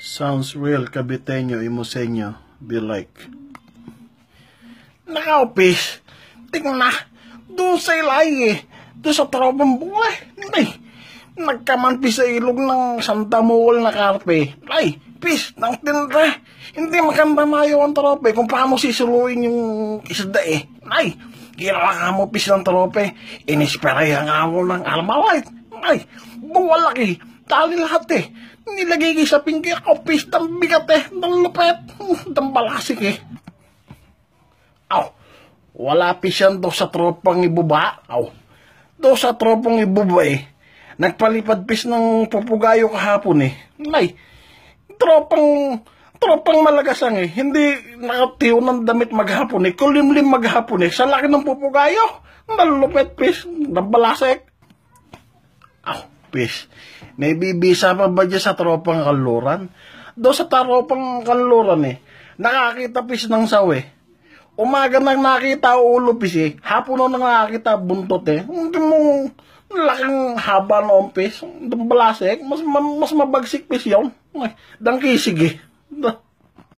Sounds real Caviteño, Imoseño, be like. Nakaupis, tingnan na, doon sa ilay doon sa tropang buhay, nagkamanpi sa ilog ng Santa Muol na karpe. Ay, pis, nang tinra, hindi maganda mayo ang trope kung paano sisuluin yung isda Ay, ginawa nga mo pis ng trope, inispiraya nga mo ng almawait. Ay, buwalaki, tali lahat nilagay sa pinggir ko, pis, ng bigat ng lupet, ng balasik Aw, wala pis yan do sa tropang ibuba. Aw, do sa tropang ibuba nagpalipad pis ng pupugayo kahapon Ay, tropang malagasang hindi nakatiyo ng damit maghapon kulimlim maghapon sa laki ng pupugayo, nalupet pis, nabalasek. Aw, pis, may bibisa pa ba dyan sa tropang kanluran? Do sa tropang kanluran nakakita pis ng sawe. Umaga nang nakita ulo pis hapon nang nakita buntot Hindi mo laking haba ng umpis, balasek, mas mabagsik pis yun. Ay, dangkisig